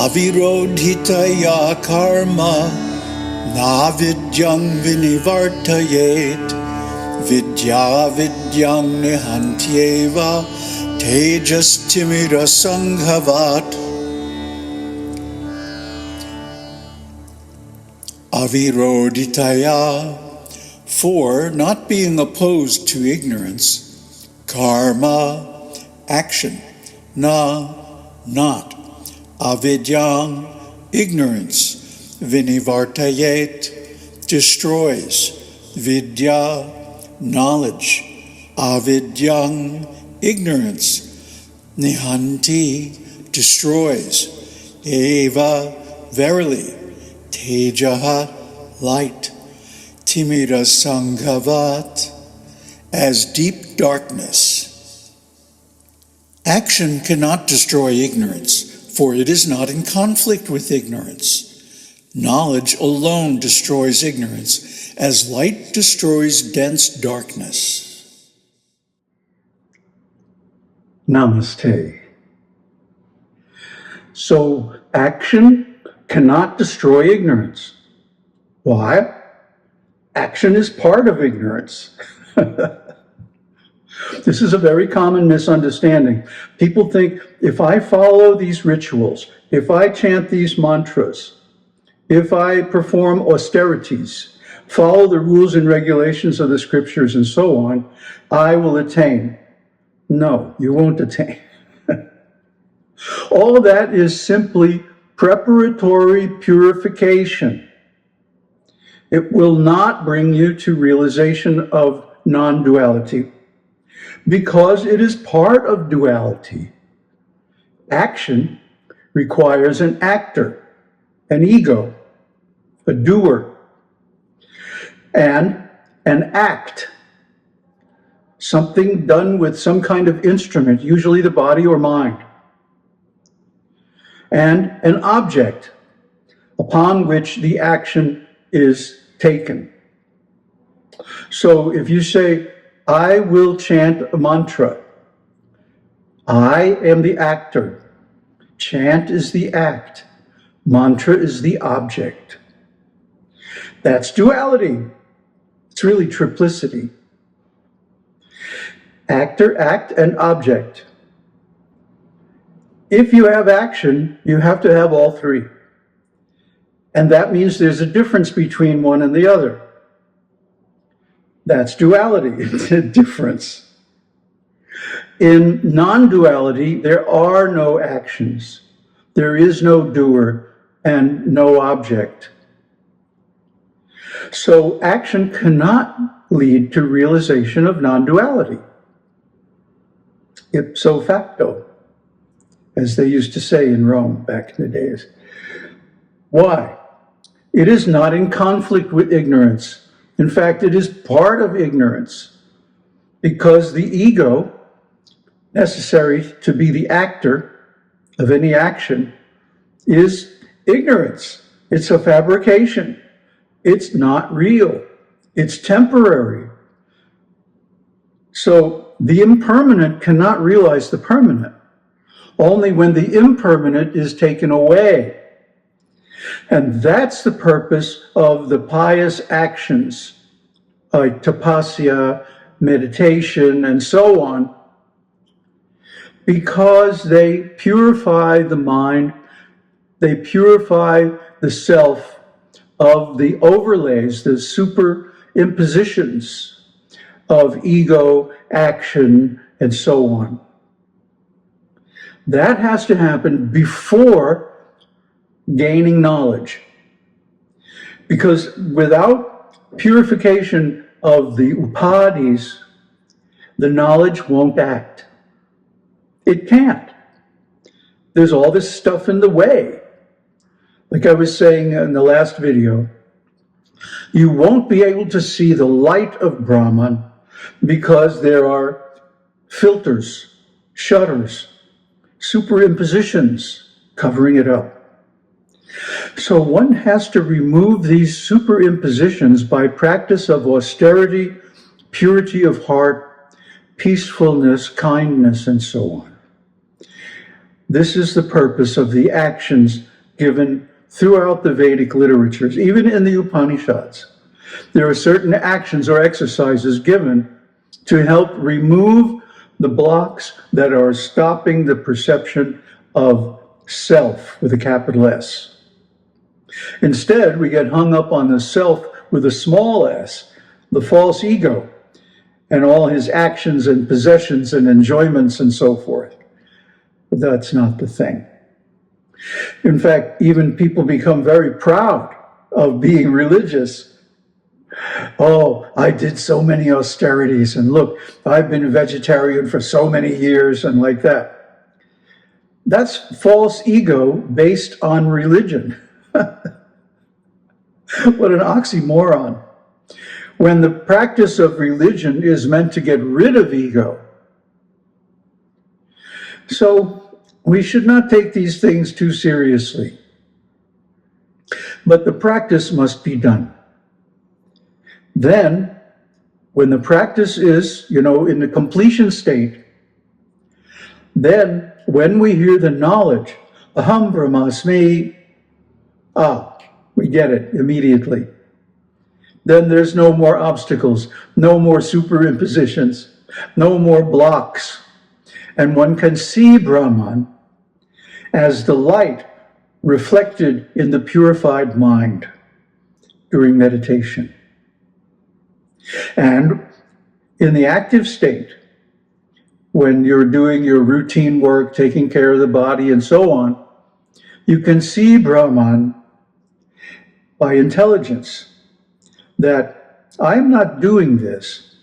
Avirodhitaya karma navidyang vinivartayet vidya vidyang nihantyeva tejas timira sanghavat. Avirodhitaya, for not being opposed to ignorance. Karma, action. Na, not. Avidyang, ignorance. Vinivartayet, destroys. Vidya, knowledge. Avidyang, ignorance. Nihanti, destroys. Eva, verily. Tejaha, light. Timira sanghavat, as deep darkness. Action cannot destroy ignorance, for it is not in conflict with ignorance. Knowledge alone destroys ignorance, as light destroys dense darkness. Namaste. So, action cannot destroy ignorance. Why? Action is part of ignorance. This is a very common misunderstanding. People think if I follow these rituals, if I chant these mantras, if I perform austerities, follow the rules and regulations of the scriptures and so on, I will attain. No, you won't attain. All of that is simply preparatory purification. It will not bring you to realization of non-duality because it is part of duality. Action requires an actor, an ego, a doer, and an act, something done with some kind of instrument, usually the body or mind, and an object upon which the action is taken. So if you say, I will chant a mantra, I am the actor, chant is the act, mantra is the object. That's duality. It's really triplicity. Actor, act, and object. If you have action, you have to have all three. And that means there's a difference between one and the other. That's duality, it's a difference. In non-duality, there are no actions. There is no doer and no object. So action cannot lead to realization of non-duality. Ipso facto, as they used to say in Rome back in the days. Why? It is not in conflict with ignorance. In fact, it is part of ignorance because the ego, necessary to be the actor of any action, is ignorance. It's a fabrication. It's not real. It's temporary. So the impermanent cannot realize the permanent. Only when the impermanent is taken away. And that's the purpose of the pious actions, like tapasya, meditation, and so on, because they purify the mind, they purify the self of the overlays, the superimpositions of ego, action, and so on. That has to happen before gaining knowledge. Because without purification of the upadhis, the knowledge won't act. It can't. There's all this stuff in the way. Like I was saying in the last video, you won't be able to see the light of Brahman because there are filters, shutters, superimpositions covering it up. So one has to remove these superimpositions by practice of austerity, purity of heart, peacefulness, kindness, and so on. This is the purpose of the actions given throughout the Vedic literatures, even in the Upanishads. There are certain actions or exercises given to help remove the blocks that are stopping the perception of self with a capital S. Instead, we get hung up on the self with a small s, the false ego, and all his actions and possessions and enjoyments and so forth. But that's not the thing. In fact, even people become very proud of being religious. Oh, I did so many austerities, and look, I've been a vegetarian for so many years, and like that. That's false ego based on religion. What an oxymoron. When the practice of religion is meant to get rid of ego. So we should not take these things too seriously. But the practice must be done. Then, when the practice is, in the completion state, then when we hear the knowledge, aham brahmasmi, we get it immediately. Then there's no more obstacles, no more superimpositions, no more blocks. And one can see Brahman as the light reflected in the purified mind during meditation. And in the active state, when you're doing your routine work, taking care of the body and so on, you can see Brahman by intelligence, that I'm not doing this.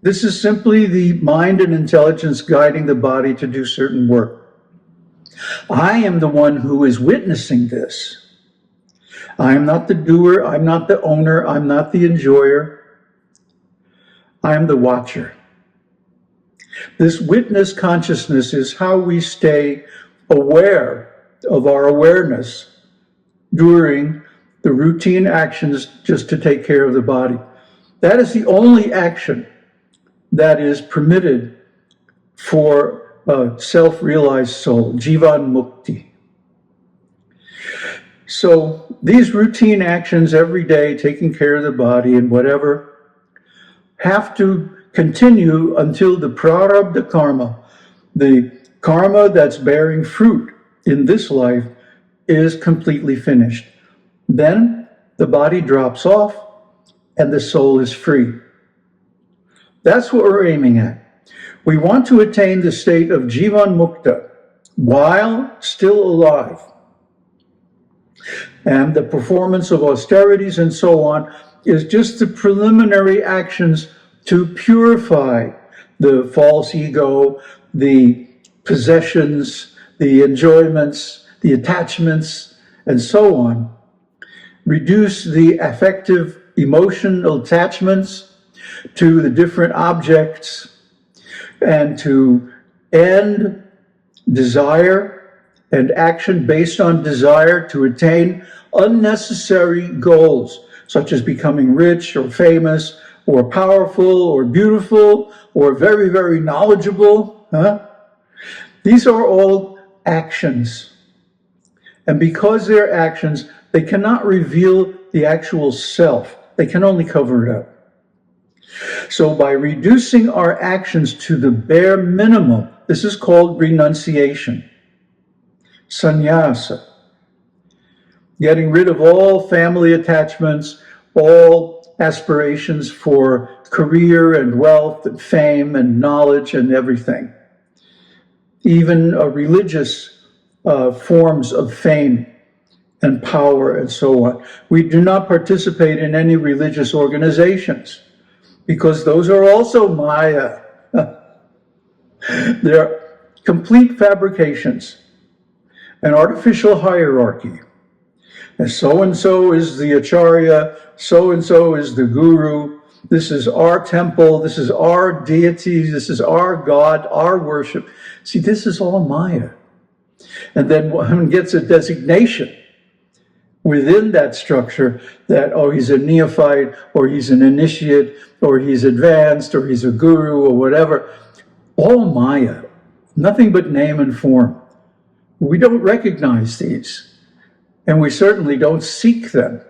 This is simply the mind and intelligence guiding the body to do certain work. I am the one who is witnessing this. I am not the doer, I'm not the owner, I'm not the enjoyer. I am the watcher. This witness consciousness is how we stay aware of our awareness during the routine actions just to take care of the body. That is the only action that is permitted for a self-realized soul, jivan mukti. So these routine actions every day, taking care of the body and whatever, have to continue until the prarabdha karma, the karma that's bearing fruit in this life, is completely finished. Then the body drops off and the soul is free. That's what we're aiming at. We want to attain the state of jivan mukta while still alive. And the performance of austerities and so on is just the preliminary actions to purify the false ego, the possessions, the enjoyments, the attachments, and so on. Reduce the affective, emotional attachments to the different objects, and to end desire and action based on desire to attain unnecessary goals, such as becoming rich or famous or powerful or beautiful or very, very knowledgeable. These are all actions. And because they're actions, they cannot reveal the actual self. They can only cover it up. So by reducing our actions to the bare minimum, this is called renunciation, sannyasa. Getting rid of all family attachments, all aspirations for career and wealth and fame and knowledge and everything. Even religious forms of fame and power and so on. We do not participate in any religious organizations because those are also Maya. They're complete fabrications, an artificial hierarchy. And so-and-so is the acharya, so-and-so is the guru, this is our temple, this is our deity, this is our God, our worship. See, this is all Maya. And then one gets a designation within that structure that, oh, he's a neophyte, or he's an initiate, or he's advanced, or he's a guru, or whatever. All Maya, nothing but name and form. We don't recognize these. And we certainly don't seek them,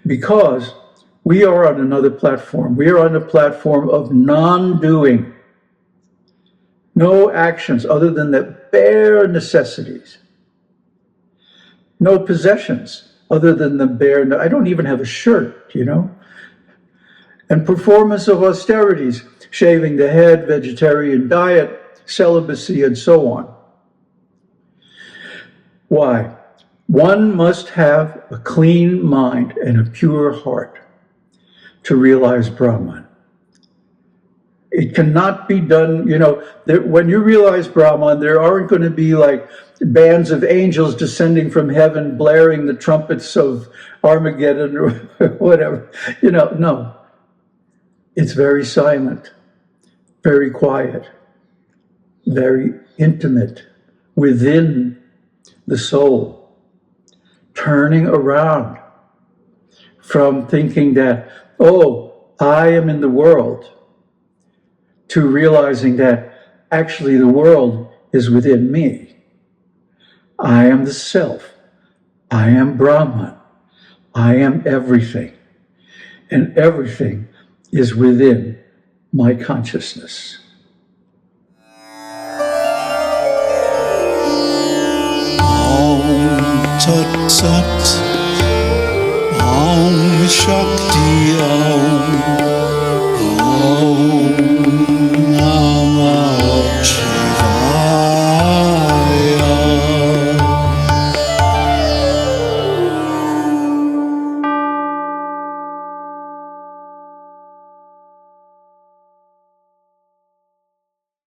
because we are on another platform. We are on a platform of non-doing. No actions other than the bare necessities. No possessions other than the bare, I don't even have a shirt, And performance of austerities, shaving the head, vegetarian diet, celibacy, and so on. Why? One must have a clean mind and a pure heart to realize Brahman. It cannot be done, when you realize Brahman, there aren't going to be like bands of angels descending from heaven, blaring the trumpets of Armageddon or whatever. No. It's very silent, very quiet, very intimate within the soul, turning around from thinking that, oh, I am in the world, to realizing that actually the world is within me. I am the self. I am Brahman. I am everything. And everything is within my consciousness. Om Tat Sat. Om Shakti Om.